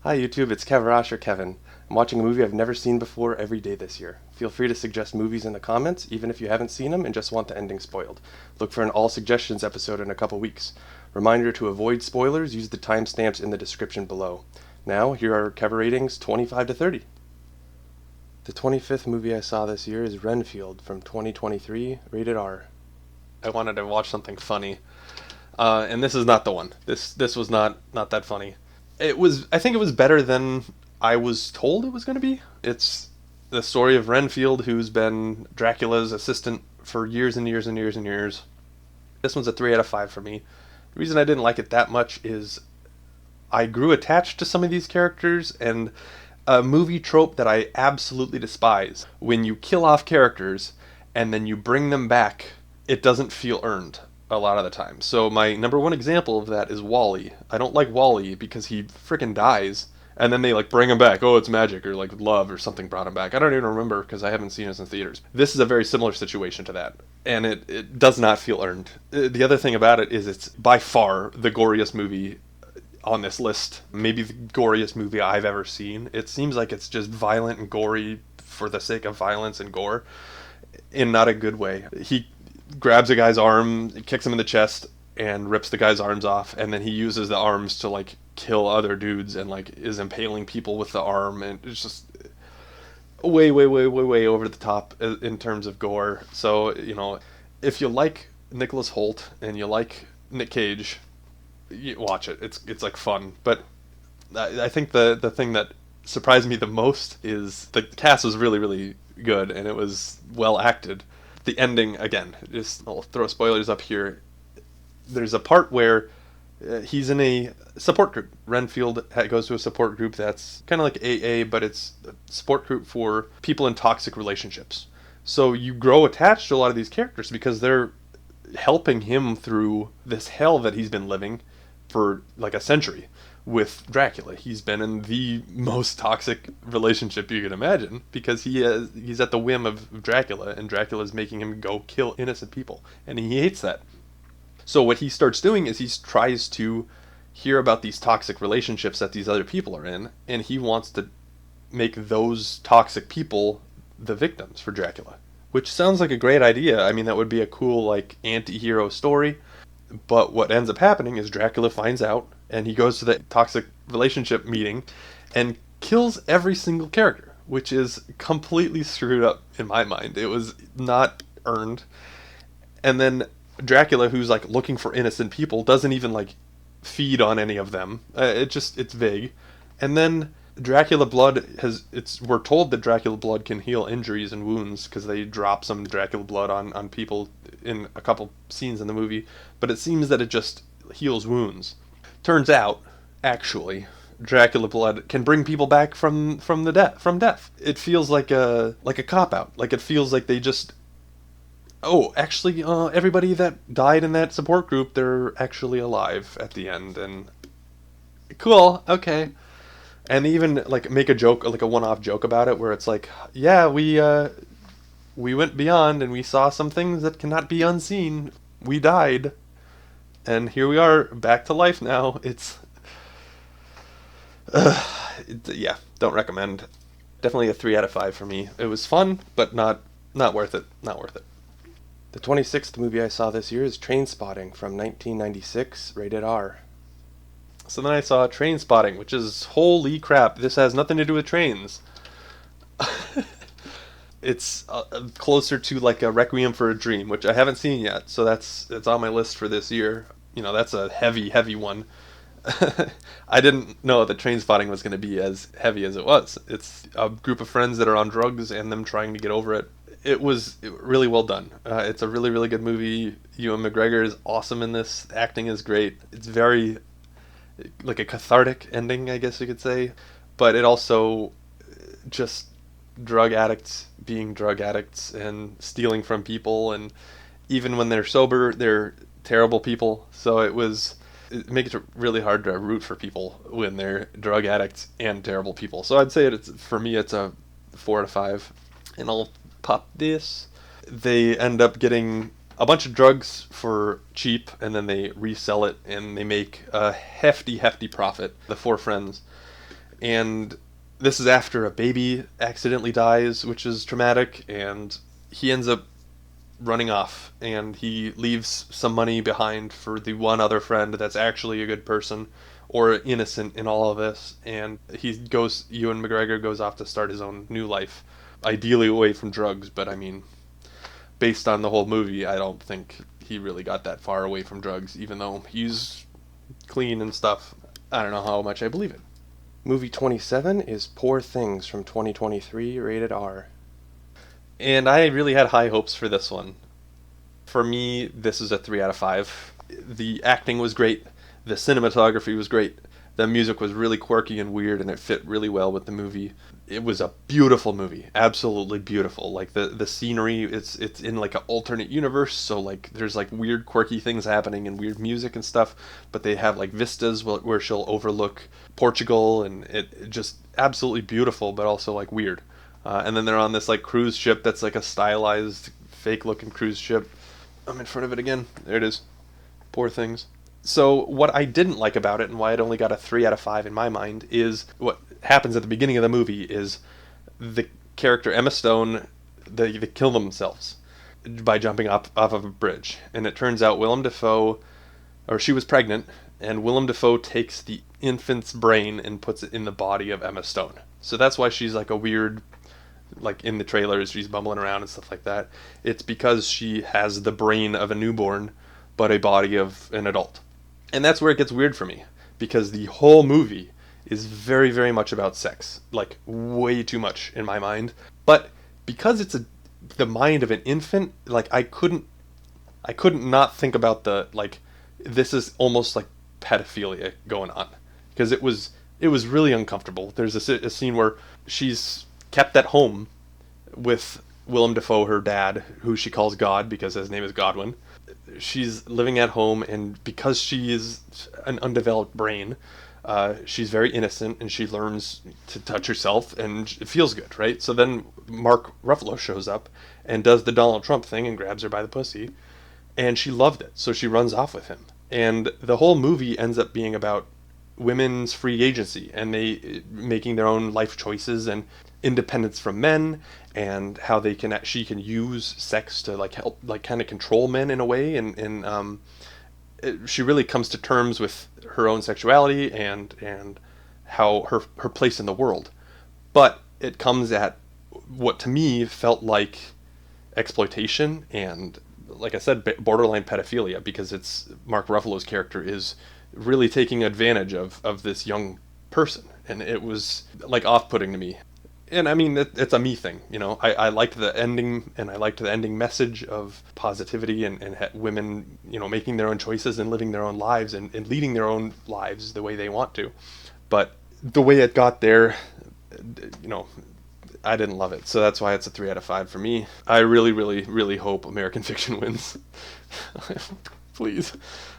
Hi YouTube, it's KeveRash or Kevin. I'm watching a movie I've never seen before every day this year. Feel free to suggest movies in the comments, even if you haven't seen them and just want the ending spoiled. Look for an all suggestions episode in a couple weeks. Reminder to avoid spoilers, use the timestamps in the description below. Now, here are KeveRatings 25 to 30. The 25th movie I saw this year is Renfield from 2023, rated R. I wanted to watch something funny, and this is not the one. This was not that funny. I think it was better than I was told it was going to be. It's the story of Renfield, who's been Dracula's assistant for years and years and years and years. This one's a 3 out of 5 for me. The reason I didn't like it that much is I grew attached to some of these characters, and a movie trope that I absolutely despise: when you kill off characters and then you bring them back, it doesn't feel earned a lot of the time. So my number one example of that is Wally. I don't like Wally because he freaking dies, and then they like bring him back. Oh, it's magic, or like love or something brought him back. I don't even remember because I haven't seen it in theaters. This is a very similar situation to that, and it does not feel earned. The other thing about it is it's by far the goriest movie on this list. Maybe the goriest movie I've ever seen. It seems like it's just violent and gory for the sake of violence and gore, in not a good way. He grabs a guy's arm, kicks him in the chest, and rips the guy's arms off, and then he uses the arms to like kill other dudes and like is impaling people with the arm, and it's just way over the top in terms of gore. So, if you like Nicholas Hoult and you like Nick Cage, you watch it. It's like fun. But I think the thing that surprised me the most is the cast was really good, and it was well acted. The ending, again, just I'll throw spoilers up here. There's a part where he's in a support group. Renfield goes to a support group that's kind of like AA, but it's a support group for people in toxic relationships. So you grow attached to a lot of these characters because they're helping him through this hell that he's been living for like a century with Dracula. He's been in the most toxic relationship you can imagine because he's at the whim of Dracula, and Dracula is making him go kill innocent people, and he hates that. So what he starts doing is he tries to hear about these toxic relationships that these other people are in, and he wants to make those toxic people the victims for Dracula, which sounds like a great idea. I mean, that would be a cool like anti-hero story. But what ends up happening is Dracula finds out, and he goes to the toxic relationship meeting and kills every single character, which is completely screwed up in my mind. It was not earned. And then Dracula, who's like looking for innocent people, doesn't even like feed on any of them. It's vague. And then Dracula blood we're told that Dracula blood can heal injuries and wounds because they drop some Dracula blood on people in a couple scenes in the movie, but it seems that it just heals wounds. Turns out, actually, Dracula blood can bring people back from death. It feels like a cop out. Like it feels like they just actually everybody that died in that support group, they're actually alive at the end, and cool, okay. And they even like make a joke, like a one-off joke about it, where it's like, yeah, we went beyond and we saw some things that cannot be unseen. We died, and here we are, back to life now. Yeah, don't recommend. Definitely a 3 out of 5 for me. It was fun, but not worth it. Not worth it. The 26th movie I saw this year is Trainspotting from 1996, rated R. So then I saw Trainspotting, which is, holy crap, this has nothing to do with trains. It's closer to like a Requiem for a Dream, which I haven't seen yet, so it's on my list for this year. That's a heavy one. I didn't know that Trainspotting was going to be as heavy as it was. It's a group of friends that are on drugs and them trying to get over it. It was really well done. It's a really good movie. Ewan McGregor is awesome in this. The acting is great. It's very like a cathartic ending, I guess you could say, but it also just drug addicts being drug addicts and stealing from people, and even when they're sober, they're terrible people. So it makes it really hard to root for people when they're drug addicts and terrible people. So I'd say for me it's a 4 out of 5, and I'll pop this. They end up getting a bunch of drugs for cheap, and then they resell it, and they make a hefty profit. The four friends, And this is after a baby accidentally dies, which is traumatic, and he ends up running off, and he leaves some money behind for the one other friend that's actually a good person or innocent in all of this, and Ewan McGregor goes off to start his own new life, ideally away from drugs, but I mean, based on the whole movie, I don't think he really got that far away from drugs, even though he's clean and stuff. I don't know how much I believe it. Movie 27 is Poor Things from 2023, rated R. And I really had high hopes for this one. For me, this is a 3 out of 5. The acting was great. The cinematography was great. The music was really quirky and weird, and it fit really well with the movie. It was a beautiful movie, absolutely beautiful. Like the scenery, it's in like an alternate universe, so like there's like weird quirky things happening and weird music and stuff. But they have like vistas where she'll overlook Portugal, and it just absolutely beautiful, but also like weird. And then they're on this like cruise ship that's like a stylized, fake-looking cruise ship. I'm in front of it again. There it is. Poor Things. So what I didn't like about it, and why it only got a 3 out of 5 in my mind, is what happens at the beginning of the movie is the character Emma Stone, they kill themselves by jumping off of a bridge. And it turns out she was pregnant, and Willem Dafoe takes the infant's brain and puts it in the body of Emma Stone. So that's why she's like a weird, like in the trailers, she's bumbling around and stuff like that. It's because she has the brain of a newborn, but a body of an adult. And that's where it gets weird for me, because the whole movie is very, very much about sex. Like, way too much in my mind. But because it's the mind of an infant, like, I couldn't not think about this is almost like pedophilia going on. Because it was really uncomfortable. There's a scene where she's kept at home with Willem Dafoe, her dad, who she calls God because his name is Godwin. She's living at home, and because she is an undeveloped brain, she's very innocent, and she learns to touch herself, and it feels good, right? So then Mark Ruffalo shows up and does the Donald Trump thing and grabs her by the pussy, and she loved it, so she runs off with him. And the whole movie ends up being about women's free agency, and they making their own life choices and independence from men, and how she can use sex to like help, like kind of control men in a way, and she really comes to terms with her own sexuality and how her place in the world. But it comes at what to me felt like exploitation and, like I said, borderline pedophilia, because it's Mark Ruffalo's character is really taking advantage of this young person, and it was like off-putting to me. And I mean, it's a me thing, you know. I liked the ending, and I liked the ending message of positivity and women, you know, making their own choices and living their own lives and leading their own lives the way they want to. But the way it got there, you know, I didn't love it. So that's why it's a 3 out of 5 for me. I really, really, really hope American Fiction wins. Please.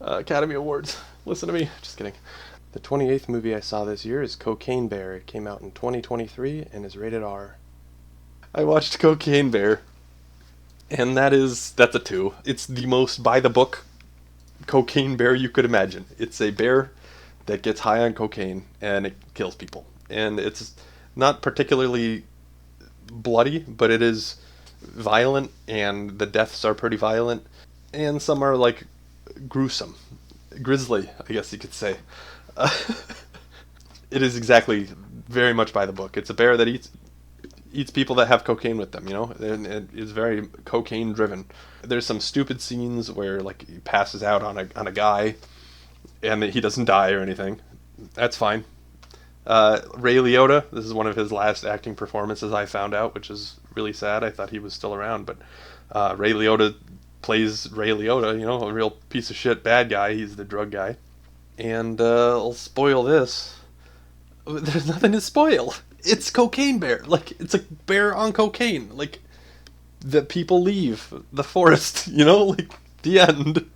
Academy Awards. Listen to me. Just kidding. The 28th movie I saw this year is Cocaine Bear. It came out in 2023 and is rated R. I watched Cocaine Bear, and that's a 2. It's the most by-the-book cocaine bear you could imagine. It's a bear that gets high on cocaine, and it kills people. And it's not particularly bloody, but it is violent, and the deaths are pretty violent, and some are, like, gruesome. Grisly, I guess you could say. It is exactly very much by the book. It's a bear that eats people that have cocaine with them, you know, and it is very cocaine driven. There's some stupid scenes where like he passes out on a guy, and he doesn't die or anything. That's fine. Ray Liotta, this is one of his last acting performances, I found out, which is really sad. I thought he was still around, but Ray Liotta plays Ray Liotta, you know, a real piece of shit bad guy. He's the drug guy. And I'll spoil this. There's nothing to spoil. It's Cocaine Bear. Like, it's a bear on cocaine. Like, the people leave the forest, you know? Like, the end.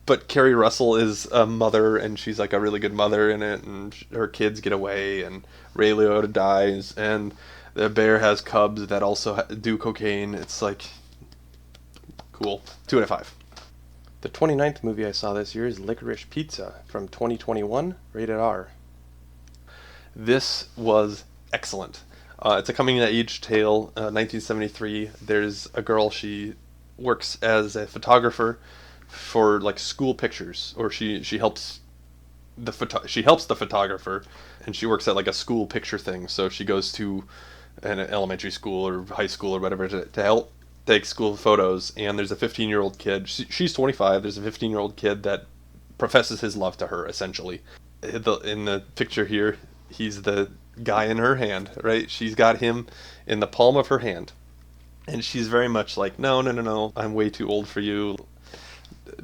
But Kerry Russell is a mother, and she's like a really good mother in it, and her kids get away, and Ray Liotta dies, and the bear has cubs that also do cocaine. It's like, cool. 2 out of 5. The 29th movie I saw this year is Licorice Pizza from 2021, rated R. This was excellent. It's a coming-of-age tale, 1973. There's a girl, she works as a photographer for like school pictures, or she helps she helps the photographer, and she works at like a school picture thing. So she goes to an elementary school or high school or whatever to help take school photos. And there's a 15-year-old kid. She's 25. There's a 15-year-old kid that professes his love to her, essentially. In the picture here, he's the guy in her hand, right? She's got him in the palm of her hand, and she's very much like, no, no, no, no, I'm way too old for you.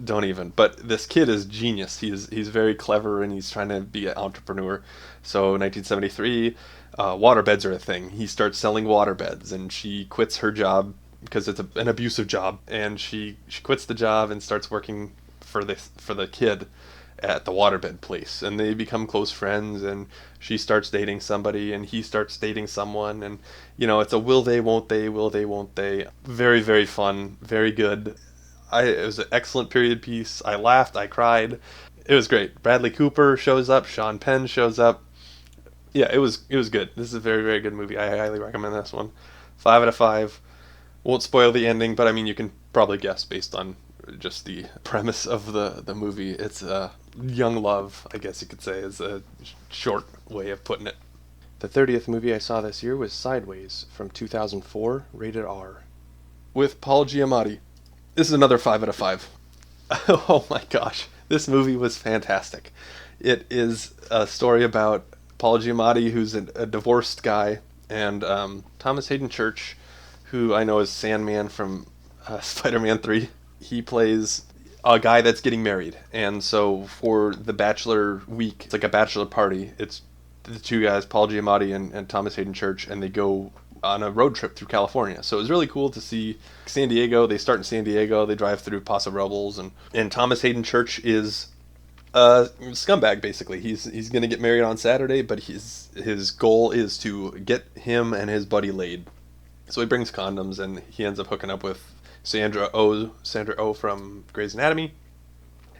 Don't even. But this kid is genius. He's very clever, and he's trying to be an entrepreneur. So 1973, waterbeds are a thing. He starts selling waterbeds, and she quits her job because it's an abusive job, and she quits the job and starts working for the kid at the waterbed place, and they become close friends, and she starts dating somebody and he starts dating someone, and it's a will they won't they. Very, very fun, very good. It was an excellent period piece. I laughed, I cried. It was great. Bradley Cooper shows up, Sean Penn shows up. Yeah, it was good. This is a very, very good movie. I highly recommend this one. 5 out of 5. Won't spoil the ending, but I mean, you can probably guess based on just the premise of the movie. It's young love, I guess you could say, is a short way of putting it. The 30th movie I saw this year was Sideways from 2004, rated R. With Paul Giamatti. This is another 5 out of 5. Oh my gosh, this movie was fantastic. It is a story about Paul Giamatti, who's a divorced guy, and Thomas Hayden Church, who I know is Sandman from Spider-Man 3. He plays a guy that's getting married, and so for the bachelor week, it's like a bachelor party. It's the two guys, Paul Giamatti and Thomas Hayden Church, and they go on a road trip through California. So it was really cool to see San Diego. They start in San Diego, they drive through Paso Robles, and Thomas Hayden Church is a scumbag, basically. He's going to get married on Saturday, but his goal is to get him and his buddy laid. So he brings condoms, and he ends up hooking up with Sandra Oh from Grey's Anatomy.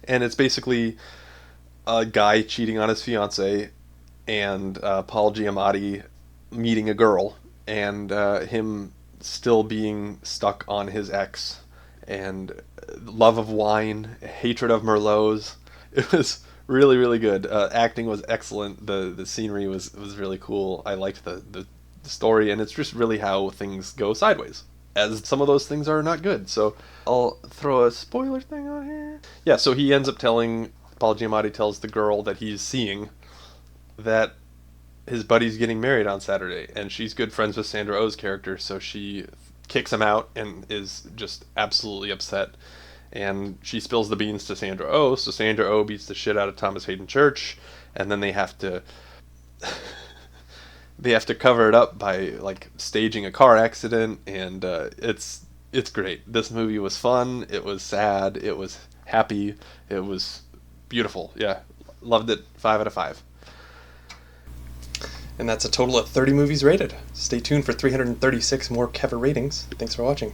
And it's basically a guy cheating on his fiancée, and Paul Giamatti meeting a girl, and him still being stuck on his ex, and love of wine, hatred of Merlots. It was really, really good. Acting was excellent. The scenery was really cool. I liked the story, and it's just really how things go sideways, as some of those things are not good. So I'll throw a spoiler thing on here. Yeah, so he ends up Paul Giamatti tells the girl that he's seeing that his buddy's getting married on Saturday, and she's good friends with Sandra Oh's character, so she kicks him out and is just absolutely upset. And she spills the beans to Sandra Oh, so Sandra Oh beats the shit out of Thomas Hayden Church, and then they have to cover it up by like staging a car accident, and it's great. This movie was fun, it was sad, it was happy, it was beautiful. Yeah, loved it. 5 out of 5. And that's a total of 30 movies rated. Stay tuned for 336 more KeveRatings. Thanks for watching.